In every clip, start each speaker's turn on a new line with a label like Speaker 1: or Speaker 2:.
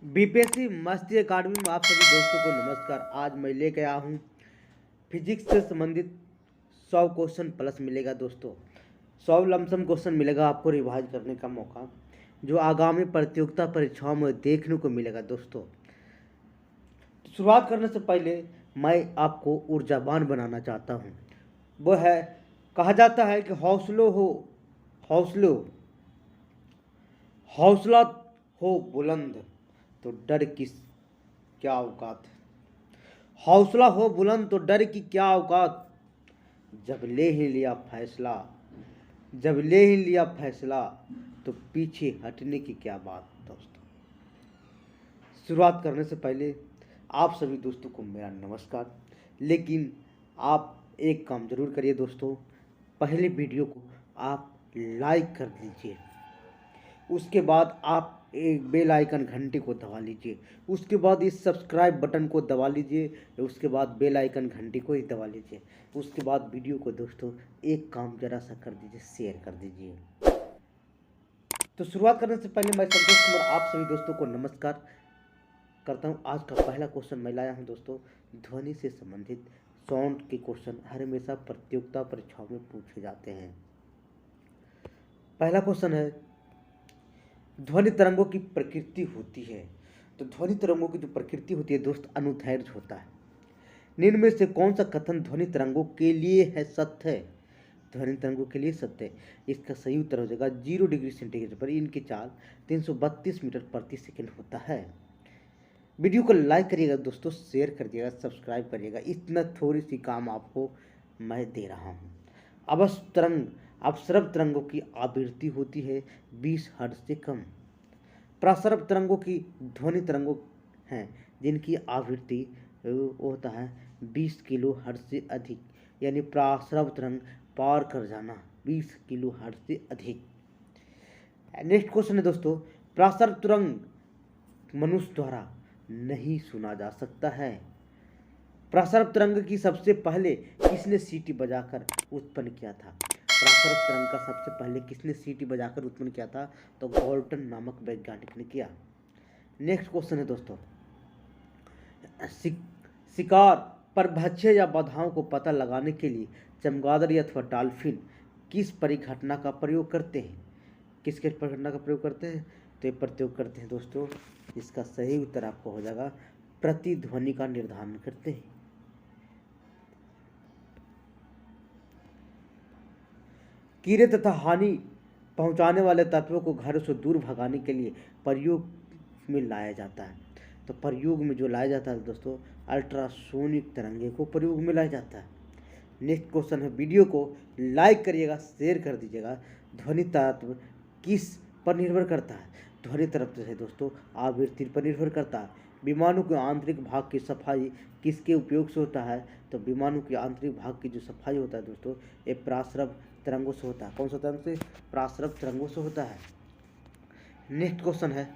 Speaker 1: BPSC मस्ती academy में आप सभी दोस्तों को नमस्कार। आज मैं लेके आया हूँ फिजिक्स से संबंधित 100 क्वेश्चन प्लस मिलेगा दोस्तों। 100 लमसम क्वेश्चन मिलेगा आपको रिवाइज करने का मौका, जो आगामी प्रतियोगिता परीक्षाओं में देखने को मिलेगा दोस्तों। शुरुआत करने से पहले मैं आपको ऊर्जावान बनाना चाहता हूँ। वो है, कहा जाता है कि हौसलो हौसला हो बुलंद तो डर किस क्या औकात। हौसला हो बुलंद तो डर की क्या औकात। जब ले ही लिया फैसला जब ले ही लिया फैसला तो पीछे हटने की क्या बात। दोस्तों, शुरुआत करने से पहले आप सभी दोस्तों को मेरा नमस्कार। लेकिन आप एक काम जरूर करिए दोस्तों, पहले वीडियो को आप लाइक कर दीजिए, उसके बाद आप एक बेल आइकन घंटी को दबा लीजिए, उसके बाद इस सब्सक्राइब बटन को दबा लीजिए, उसके बाद बेल आइकन घंटी को ही दबा लीजिए। उसके बाद वीडियो को दोस्तों एक काम जरा सा कर दीजिए, शेयर कर दीजिए। तो शुरुआत करने से पहले मैं संतोष कुमार आप सभी दोस्तों को नमस्कार करता हूं। आज का पहला क्वेश्चन मैं लाया हूं दोस्तों, ध्वनि से संबंधित साउंड के क्वेश्चन हमेशा प्रतियोगिता परीक्षाओं में पूछे जाते हैं। पहला क्वेश्चन है, ध्वनि तरंगों की प्रकृति होती है। तो ध्वनि तरंगों की जो प्रकृति होती है दोस्त, अनुदैर्घ्य होता है। निम्न में से कौन सा कथन ध्वनि तरंगों के लिए है सत्य है? ध्वनि तरंगों के लिए सत्य है। इसका सही उत्तर हो जाएगा 0 डिग्री सेंटीग्रेड पर इनकी चाल 332 मीटर प्रति सेकंड होता है। वीडियो को लाइक करिएगा दोस्तों, शेयर कर दिएगा, सब्सक्राइब करिएगा। इतना थोड़ी सी काम आपको मैं दे रहा हूँ। अपसरब तरंगों की आवृत्ति होती है 20 हर्ट्ज से कम। प्रसरब तरंगों की ध्वनि तरंगों हैं जिनकी आवृत्ति होता है 20 किलो हर्ट्ज से अधिक, यानी प्रसरब तरंग पार कर जाना 20 किलो हर्ट्ज से अधिक। नेक्स्ट क्वेश्चन है दोस्तों, प्रसरब तरंग मनुष्य द्वारा नहीं सुना जा सकता है। प्रसरब तरंग की सबसे पहले किसने सीटी बजाकर उत्पन्न किया था? प्रसरब तरंग का सबसे पहले किसने सीटी बजाकर उत्पन्न किया था? तो गॉल्टन नामक वैज्ञानिक ने किया। नेक्स्ट क्वेश्चन है दोस्तों, शिकार पर भक्ष्य या बाधाओं को पता लगाने के लिए चमगादड़ अथवा डॉल्फिन किस परिघटना का प्रयोग करते हैं? किसके परिघटना का प्रयोग करते हैं? तो ये प्रयोग करते हैं दोस्तों, इसका सही उत्तर आपको हो जाएगा प्रतिध्वनि का निर्धारण करते हैं। कीड़े तथा हानि पहुंचाने वाले तत्वों को घर से दूर भगाने के लिए प्रयोग में लाया जाता है। तो प्रयोग में जो लाया जाता है दोस्तों, अल्ट्रासोनिक तरंगे को प्रयोग में लाया जाता है। नेक्स्ट क्वेश्चन है, वीडियो को लाइक करिएगा, शेयर कर दीजिएगा। ध्वनि तत्व किस पर निर्भर करता है? ध्वनि तत्व है दोस्तों आवृत्ति पर निर्भर करता है। विमानों के आंतरिक भाग की सफाई किसके उपयोग से होता है? तो विमानों के आंतरिक भाग की जो सफाई होता है दोस्तों, ये प्रसरब तरंगों से होता है। कौन सा तरंग से? प्रसरब तरंगों से होता है। नेक्स्ट क्वेश्चन है,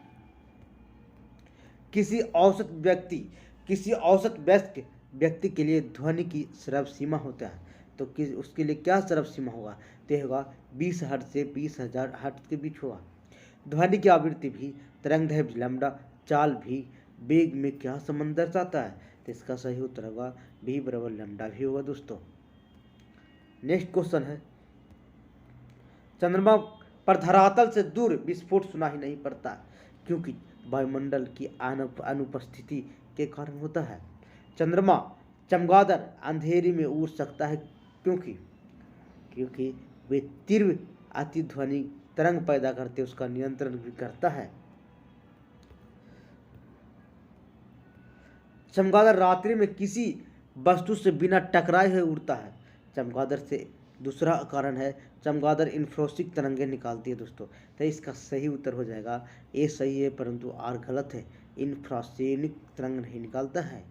Speaker 1: किसी औसत वयस्क व्यक्ति के लिए ध्वनि की श्रव्य सीमा होता है। तो उसके लिए क्या श्रव्य सीमा होगा? तो होगा 20 हर्ट्ज से 20,000 हर्ट्ज के बीच होगा। ध्वनि की आवृत्ति भी, तरंगदैर्घ्य लैम्ब्डा, चाल भी, वेग में क्या संबंध दर्शाता है? तो इसका सही उत्तर होगा v बराबर लैम्ब्डा भी होगा दोस्तों। नेक्स्ट क्वेश्चन है, चंद्रमा पर धरातल से दूर विस्फोट सुना ही नहीं पड़ता क्योंकि वायुमंडल की अनुपस्थिति के कारण होता है। चमगादड़ अंधेरी में उड़ सकता है क्योंकि वे तीव्र अतिध्वनि तरंग पैदा करते, उसका नियंत्रण भी करता है। चमगादड़ रात्रि में किसी वस्तु से बिना टकराए हुए उड़ता है। चमगादड़ से दूसरा कारण है, चमगादड़ इंफ्रासोनिक तरंगे निकालती है दोस्तों। तो इसका सही उत्तर हो जाएगा, ए सही है परंतु आर गलत है, इंफ्रासोनिक तरंग नहीं निकालता है।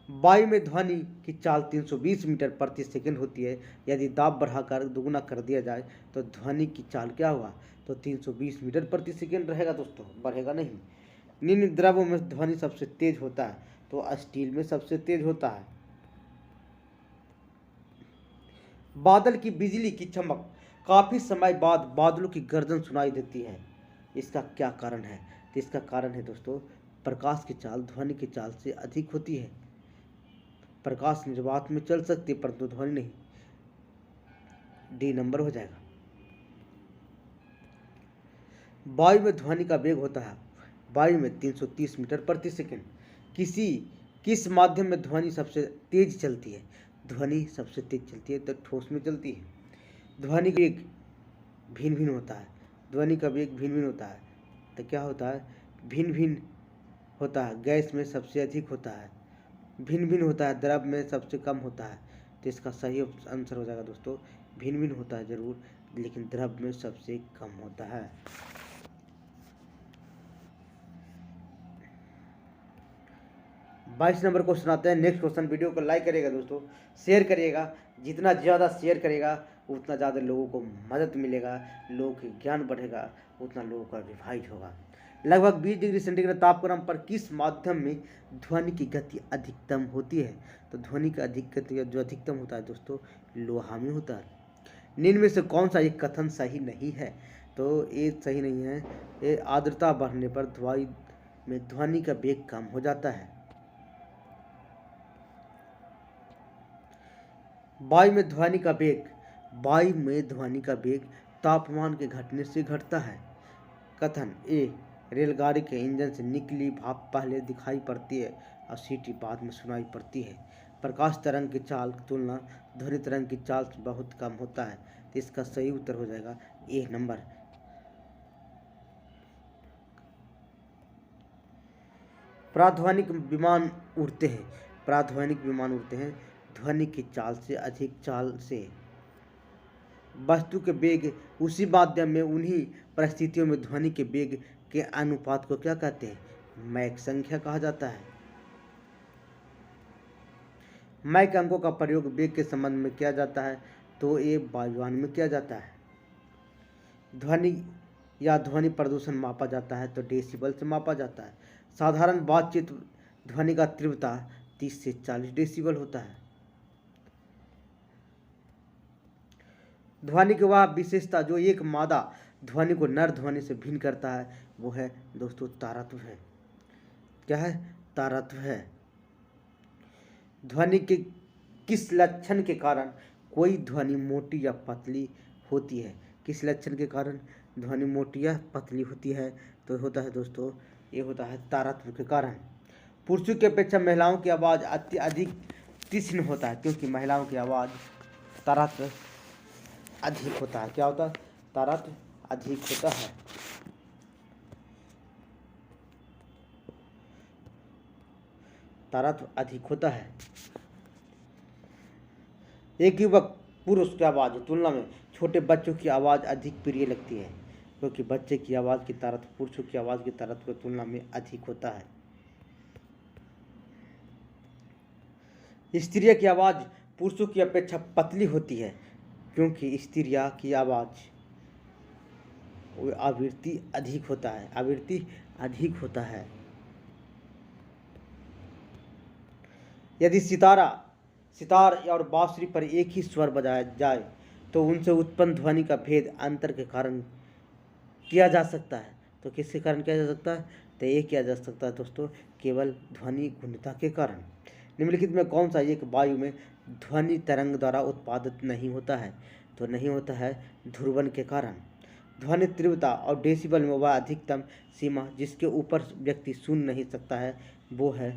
Speaker 1: वायु में ध्वनि की चाल 320 मीटर प्रति सेकंड होती है। यदि दाब बढ़ाकर दुगुना कर दिया जाए तो ध्वनि की चाल क्या होगा? तो 320 मीटर प्रति सेकंड रहेगा दोस्तों, बढ़ेगा नहीं। निम्न द्रव्यों में ध्वनि सबसे तेज होता है। तो स्टील में सबसे तेज होता है। बादल की बिजली की चमक काफी समय बाद बादलों की गर्जन सुनाई देती है। इसका क्या कारण है? तो इसका कारण है दोस्तों, प्रकाश की चाल ध्वनि की चाल से अधिक होती है। प्रकाश निर्वात में चल सकती है परंतु ध्वनि नहीं। डी नंबर हो जाएगा। वायु में ध्वनि का वेग होता है, वायु में 330 मीटर प्रति सेकंड। किस माध्यम में ध्वनि सबसे तेज चलती है? ध्वनि सबसे तेज चलती है तो ठोस में चलती है। ध्वनि का वेग भिन्न भिन्न होता है, ध्वनि का वेग भिन्न भिन्न होता है। तो क्या होता है? भिन्न भिन्न होता है, गैस में सबसे अधिक होता है, भिन्न भिन्न होता है, द्रव में सबसे कम होता है। तो इसका सही आंसर हो जाएगा दोस्तों, भिन्न भिन्न होता है जरूर, लेकिन द्रव में सबसे कम होता है। 22 नंबर क्वेश्चन आते हैं। Next question. वीडियो को लाइक करिएगा दोस्तों, शेयर करिएगा। जितना ज़्यादा शेयर करेगा उतना ज़्यादा लोगों को मदद मिलेगा, लोगों की ज्ञान बढ़ेगा, उतना लोगों का रिवाइज होगा। लगभग 20 डिग्री सेंटीग्रेड तापक्रम पर किस माध्यम में ध्वनि की गति अधिकतम होती है? तो ध्वनि का गति जो अधिकतम होता है दोस्तों, लोहा में होता है। निम्न में से कौन सा एक कथन सही नहीं है? तो ये सही नहीं है। ये आर्द्रता बढ़ने पर वायु में ध्वनि का वेग कम हो जाता है। वायु में ध्वनि का वेग तापमान के घटने से घटता है। कथन ए, रेलगाड़ी के इंजन से निकली भाप पहले दिखाई पड़ती है और सीटी बाद में सुनाई पड़ती है। प्रकाश तरंग की चाल की तुलना ध्वनि तरंग की चाल से बहुत कम होता है। तो इसका सही उत्तर हो जाएगा ए नंबर। प्राध्वनिक विमान उड़ते हैं ध्वनि की चाल से अधिक चाल से। वस्तु के वेग उसी माध्यम में उन्हीं परिस्थितियों में ध्वनि के वेग के अनुपात को क्या कहते हैं? मैक संख्या कहा जाता है। मैक अंकों का प्रयोग वेग के संबंध में किया जाता है, तो ये वायुयान में किया जाता है। ध्वनि या ध्वनि प्रदूषण मापा जाता है तो डेसिबल से मापा जाता है। साधारण बातचीत ध्वनि का तीव्रता 30 से 40 डेसिबल होता है। ध्वनि की वह विशेषता जो एक मादा ध्वनि को नर ध्वनि से भिन्न करता है, वो है दोस्तों तारत्व है। क्या है? तारत्व है। ध्वनि के किस लक्षण के कारण कोई ध्वनि मोटी या पतली होती है? किस लक्षण के कारण ध्वनि मोटी या पतली होती है? तो होता है दोस्तों, ये होता है तारत्व के कारण। पुरुषों की अपेक्षा महिलाओं की आवाज़ अत्यधिक तीक्ष्ण होता है, क्योंकि महिलाओं की आवाज़ तारत्व अधिक होता है। क्या होता है? तारत्व अधिक होता है। तारत्व अधिक होता है। एक युवक पुरुष की आवाज़ की तुलना में छोटे बच्चों की आवाज़ अधिक प्रिय लगती है, क्योंकि बच्चे की आवाज़ की तारत्व पुरुषों की आवाज़ की तारत्व की तुलना में अधिक होता है। स्त्रियों की आवाज़ पुरुषों की अपेक्षा पतली होती है, क्योंकि स्त्रियों की आवाज़ आवृत्ति अधिक होता है। यदि सितार और बांसुरी पर एक ही स्वर बजाया जाए तो उनसे उत्पन्न ध्वनि का भेद अंतर के कारण किया जा सकता है। तो किसके कारण किया जा सकता है? तो ये किया जा सकता है दोस्तों केवल ध्वनि गुणता के कारण। निम्नलिखित में कौन सा एक वायु में ध्वनि तरंग द्वारा उत्पादित नहीं होता है? तो नहीं होता है ध्रुवन के कारण। ध्वनि तीव्रता और डेसिबल में वह अधिकतम सीमा जिसके ऊपर व्यक्ति सुन नहीं सकता है, वो है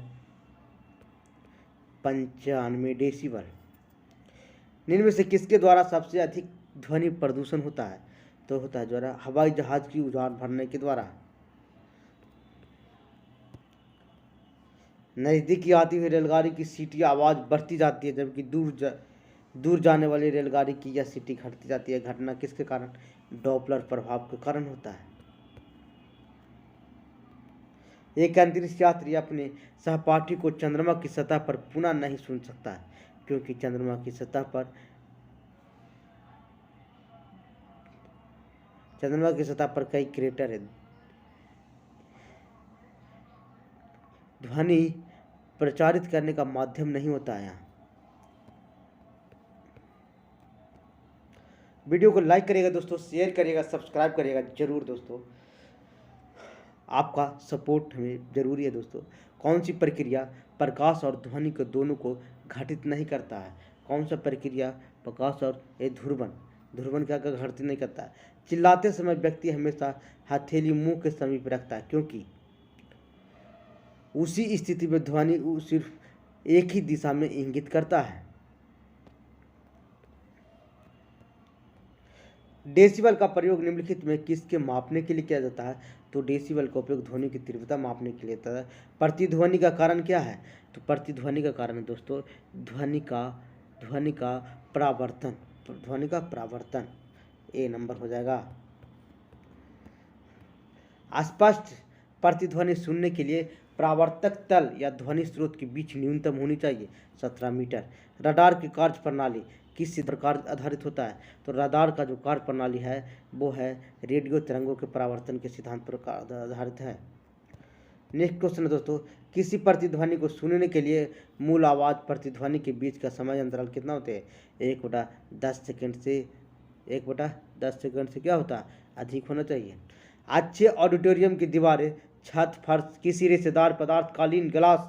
Speaker 1: 95 डेसिबल। निम्न में से किसके द्वारा सबसे अधिक ध्वनि प्रदूषण होता है? तो होता है द्वारा हवाई जहाज की उड़ान भरने के द्वारा। नज़दीकी आती हुई रेलगाड़ी की सीटी आवाज़ बढ़ती जाती है, जबकि दूर जाने वाली रेलगाड़ी की यह सीटी घटती जाती है। घटना किसके कारण? डॉपलर प्रभाव के कारण होता है। एक अंतरिक्ष यात्री अपने सहपाठी को चंद्रमा की सतह पर पुनः नहीं सुन सकता है, क्योंकि चंद्रमा की सतह पर कई क्रेटर है। ध्वनि प्रचारित करने का माध्यम नहीं होता है यहाँ। वीडियो को लाइक करिएगा दोस्तों, शेयर करिएगा, सब्सक्राइब करिएगा जरूर दोस्तों। आपका सपोर्ट हमें ज़रूरी है दोस्तों। कौन सी प्रक्रिया प्रकाश और ध्वनि को दोनों को घटित नहीं करता है? कौन सा प्रक्रिया प्रकाश और ये ध्रुवन ध्रुवन क्या घटित नहीं करता है? चिल्लाते समय व्यक्ति हमेशा हथेली मुंह के समीप रखता है, क्योंकि उसी स्थिति में ध्वनि सिर्फ एक ही दिशा में इंगित करता है। डेसिबल का प्रयोग निम्नलिखित में किसके मापने के लिए किया जाता है? तो डेसिबल का उपयोग ध्वनि की तीव्रता मापने के लिए होता है। प्रतिध्वनि का कारण क्या है? तो प्रतिध्वनि का कारण है दोस्तों ध्वनि का परावर्तन। ध्वनि का परावर्तन ए नंबर हो जाएगा। स्पष्ट प्रतिध्वनि सुनने के लिए परावर्तक तल या ध्वनि स्रोत के बीच न्यूनतम होनी चाहिए 17 मीटर। रडार की कार्य प्रणाली किस प्रकार आधारित होता है? तो रडार का जो कार्य प्रणाली है वो है रेडियो तरंगों के परावर्तन के सिद्धांत पर आधारित है। नेक्स्ट क्वेश्चन है दोस्तों, किसी प्रतिध्वनि को सुनने के लिए मूल आवाज़ प्रतिध्वनि के बीच का समय अंतराल कितना होते हैं? 1/10 सेकेंड से क्या होता है? अधिक होना चाहिए। अच्छे ऑडिटोरियम की दीवारें, छत, फर्श किसी रेशेदार पदार्थ, कालीन, ग्लास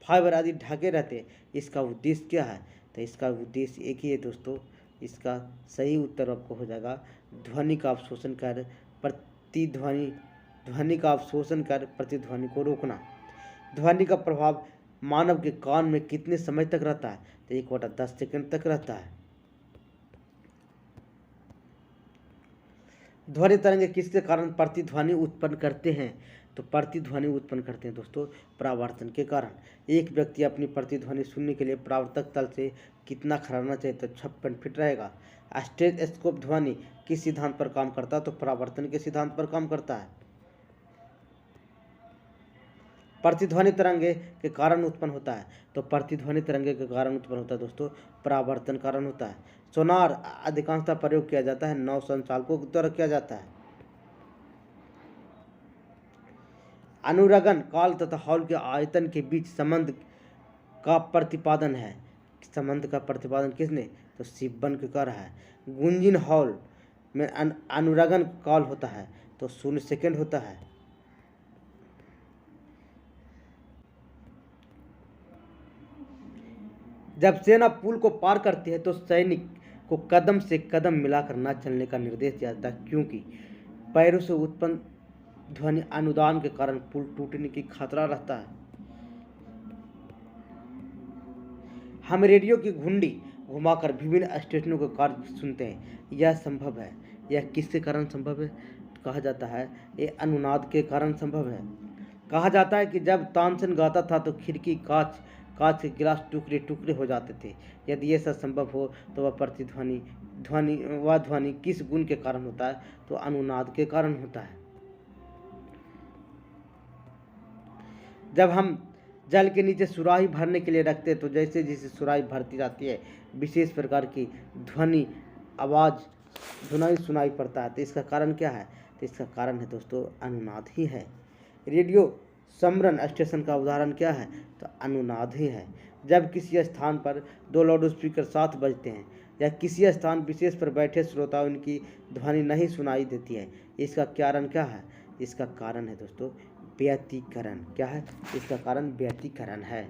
Speaker 1: फाइबर आदि ढके रहते हैं। इसका उद्देश्य क्या है? तो इसका उद्देश्य एक ही है दोस्तों। इसका सही उत्तर आपको हो जाएगा ध्वनि का अवशोषण कर प्रतिध्वनि को रोकना। ध्वनि का प्रभाव मानव के कान में कितने समय तक रहता है? तो 1/10 सेकेंड तक रहता है। ध्वनि तरंगे किसके कारण प्रतिध्वनि उत्पन्न करते हैं? तो प्रतिध्वनि उत्पन्न करते हैं दोस्तों परावर्तन के कारण। एक व्यक्ति अपनी प्रतिध्वनि सुनने के लिए परावर्तक तल से कितना खड़ा रहना चाहिए? तो 56 फीट रहेगा। स्टेथोस्कोप ध्वनि किस सिद्धांत पर काम करता है? तो परावर्तन के सिद्धांत पर काम करता है। प्रतिध्वनि तरंगे के कारण उत्पन्न होता है। तो प्रतिध्वनि तरंगे के कारण उत्पन्न होता है दोस्तों परावर्तन कारण होता है। सोनार अधिकांशतः प्रयोग किया जाता है नौ संचालकों द्वारा किया जाता है। अनुरगन काल तथा हॉल के आयतन के बीच संबंध का प्रतिपादन है। संबंध का प्रतिपादन किसने? तो सिब्बन के कर है। गुंजिन हॉल में अनुरगन काल होता है तो 0 सेकेंड होता है। जब सेना पुल को पार करती है तो सैनिक को कदम से कदम मिलाकर न चलने का निर्देश दिया जाता है, क्योंकि पैरों से उत्पन्न ध्वनि अनुदान के कारण पुल टूटने की खतरा रहता है। हम रेडियो की घुंडी घुमाकर विभिन्न स्टेशनों के कार्य सुनते हैं। यह संभव है। यह किसके कारण संभव है? कहा जाता है ये अनुनाद के कारण संभव है। कहा जाता है कि जब तानसेन गाता था तो खिड़की कांच के गिलास टुकड़े टुकड़े हो जाते थे। यदि ऐसा संभव हो तो वह ध्वनि किस गुण के कारण होता है? तो अनुनाद के कारण होता है। जब हम जल के नीचे सुराही भरने के लिए रखते हैं तो जैसे जैसे सुराही भरती जाती है विशेष प्रकार की ध्वनि सुनाई पड़ता है। तो इसका कारण क्या है? तो इसका कारण है दोस्तों अनुनाद ही है। रेडियो समरण स्टेशन का उदाहरण क्या है? तो अनुनाद ही है। जब किसी स्थान पर 2 लाउड स्पीकर साथ बजते हैं या किसी स्थान विशेष पर बैठे श्रोता उनकी ध्वनि नहीं सुनाई देती है, इसका कारण क्या है? इसका कारण है दोस्तों व्यतिकरण। क्या है? इसका कारण व्यतिकरण है।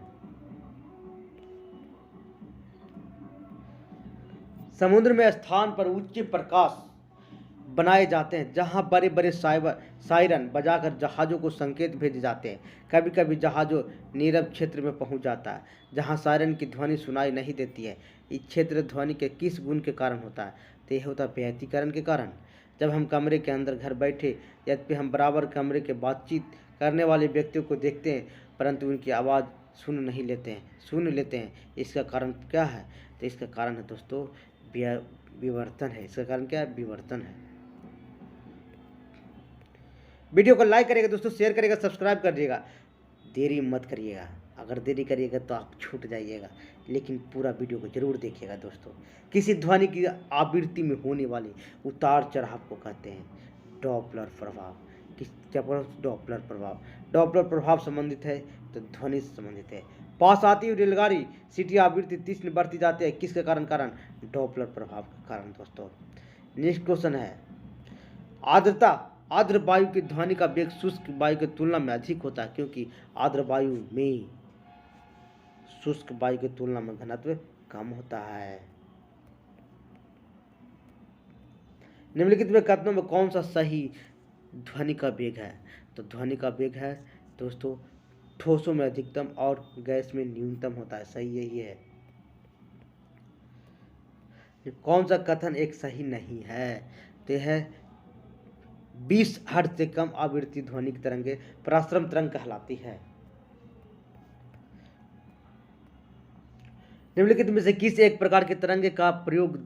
Speaker 1: समुद्र में स्थान पर उच्च प्रकाश बनाए जाते हैं जहां बड़े बड़े सायरन बजाकर जहाज़ों को संकेत भेजे जाते हैं। कभी कभी जहाज़ों नीरव क्षेत्र में पहुंच जाता है जहां सायरन की ध्वनि सुनाई नहीं देती है। इस क्षेत्र ध्वनि के किस गुण के कारण होता है? तो यह होता है व्यतिकरण के कारण। जब हम कमरे के अंदर घर बैठे यद्यपि हम बराबर कमरे के बातचीत करने वाले व्यक्तियों को देखते हैं परंतु उनकी आवाज़ सुन लेते हैं। इसका कारण क्या है? तो इसका कारण है दोस्तों विवर्तन है। इसका कारण क्या है? विवर्तन है। वीडियो को लाइक करिएगा दोस्तों, शेयर करिएगा, सब्सक्राइब करिएगा। देरी मत करिएगा। अगर देरी करिएगा तो आप छूट जाइएगा, लेकिन पूरा वीडियो को जरूर देखिएगा दोस्तों। किसी ध्वनि की आवृत्ति में होने वाली उतार चढ़ाव को कहते हैं डॉपलर प्रभाव। डॉपलर प्रभाव संबंधित है तो ध्वनि से संबंधित है। पास आती हुई रेलगाड़ी सीटी आवृत्ति 30 में बढ़ती जाती है, किसके कारण? डॉपलर प्रभाव के कारण दोस्तों। नेक्स्ट क्वेश्चन है आर्द्रता आर्द्र वायु की ध्वनि का वेग शुष्क वायु की तुलना में अधिक होता है, क्योंकि आर्द्र वायु में शुष्क वायु की तुलना में घनत्व कम होता है। निम्नलिखित में कथनों में कौन सा सही ध्वनि का वेग है? तो ध्वनि का वेग है दोस्तों, ठोसों में अधिकतम और गैस में न्यूनतम होता है। सही यही है। कौन सा कथन एक सही नहीं है? तो है 20 हर्ट्ज से कम आवृत्ति ध्वनि की तरंगे पराश्रम तरंग कहलाती है। निम्नलिखित में से किस एक प्रकार के तरंगे का प्रयोग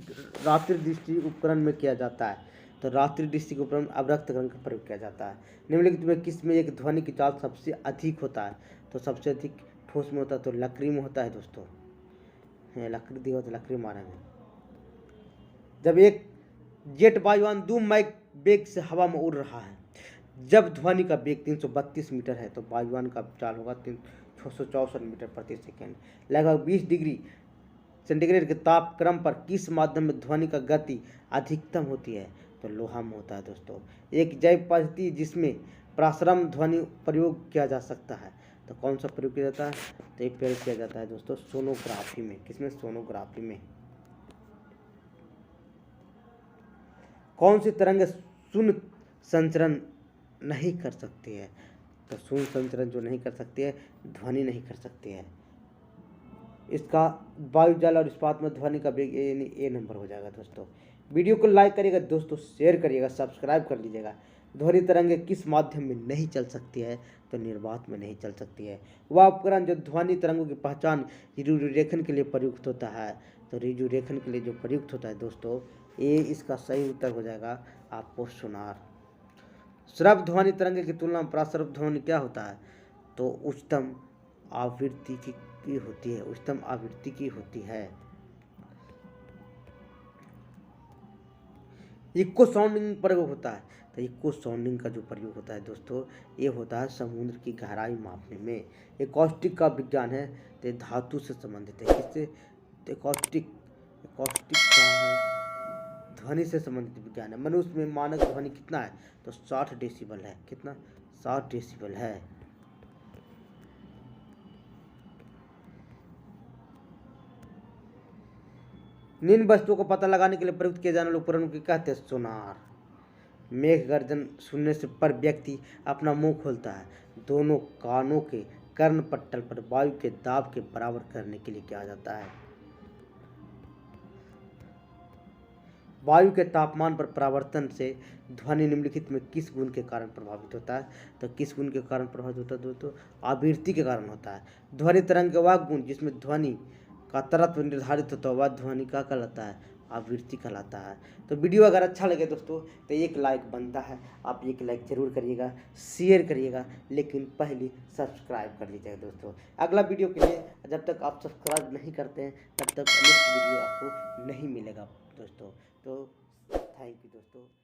Speaker 1: रात्रि दृष्टि उपकरण में किया जाता है? तो रात्रि दृष्टि उपकरण अवरक्त तरंग का प्रयोग किया जाता है। निम्नलिखित में किस में एक ध्वनि की चाल सबसे अधिक होता है? तो सबसे अधिक ठोस में होता है तो लकड़ी में होता है दोस्तों। लकड़ी दी हो तो लकड़ी मारेंगे। जब एक जेट वायुयान 2 माइक वेग से हवा में उड़ रहा है, जब ध्वनि का वेग 332 मीटर है तो वायुयान का चाल होगा 664 मीटर प्रति सेकेंड। लगभग 20 डिग्री सेंटीग्रेड के तापक्रम पर किस माध्यम में ध्वनि का गति अधिकतम होती है? तो लोहा में होता है दोस्तों। एक जैव पद्धति जिसमें पराश्रम ध्वनि प्रयोग किया जा सकता है, तो कौन सा प्रयोग किया जाता है? तो एक प्रयोग किया जाता है दोस्तों सोनोग्राफी में। किसमें? सोनोग्राफी में। कौन सी तरंग शून्य संचरण नहीं कर सकती है? तो शून्य संचरण जो नहीं कर सकती है, ध्वनि नहीं कर सकती है। इसका वायु जल और इस्पात में ध्वनि का वेग ए नंबर हो जाएगा दोस्तों। वीडियो को लाइक करिएगा दोस्तों, शेयर करिएगा, सब्सक्राइब कर लीजिएगा। ध्वनि तरंगे किस माध्यम में नहीं चल सकती है? तो निर्वात में नहीं चल सकती है। वह उपकरण जो ध्वनि तरंगों की पहचान रेखन के लिए प्रयुक्त होता है, तो रिजु रेखन के लिए जो प्रयुक्त होता है दोस्तों, ये इसका सही उत्तर हो जाएगा आपको सोनार। श्रव्य ध्वनि तरंगे की तुलना में पराश्रव्य ध्वनि क्या होता है? तो उच्चतम आवृत्ति की होती है। उच्चतम आवृत्ति की होती है। इको साउंडिंग प्रयोग होता है, तो इको साउंडिंग का जो प्रयोग होता है दोस्तों, ये होता है समुद्र की गहराई मापने में। एकॉस्टिक का विज्ञान है, तो धातु से संबंधित है। किससे? तो एकॉस्टिक का है ध्वनि से संबंधित विज्ञान है। मनुष्य में मानक ध्वनि कितना है? तो 60 डेसिबल है। कितना? 60 डेसिबल है। निम्न वस्तुओं को पता लगाने के लिए प्रयुक्त किए जाने वाले उपकरण को कहते हैं सोनार। मेघ गर्जन सुनने से पर व्यक्ति अपना मुंह खोलता है। दोनों कानों के कर्ण पट्टल पर वायु के दाब के बराबर करने के लिए किया जाता है। वायु के तापमान पर परावर्तन से ध्वनि निम्नलिखित में किस गुण के कारण प्रभावित होता है? तो किस गुण के कारण प्रभावित होता है दोस्तों? आवृत्ति के कारण होता है। ध्वनि तरंग का वह गुण जिसमें ध्वनि का तरत्व निर्धारित होता है, वह ध्वनि का कहलाता है? आवृत्ति कहलाता है। तो वीडियो अगर अच्छा लगे दोस्तों तो एक लाइक बनता है, आप एक लाइक जरूर करिएगा, शेयर करिएगा, लेकिन पहले सब्सक्राइब कर लीजिएगा दोस्तों। अगला वीडियो के लिए जब तक आप सब्सक्राइब नहीं करते हैं तब तक नेक्स्ट वीडियो आपको नहीं मिलेगा दोस्तों। तो थैंक यू दोस्तों।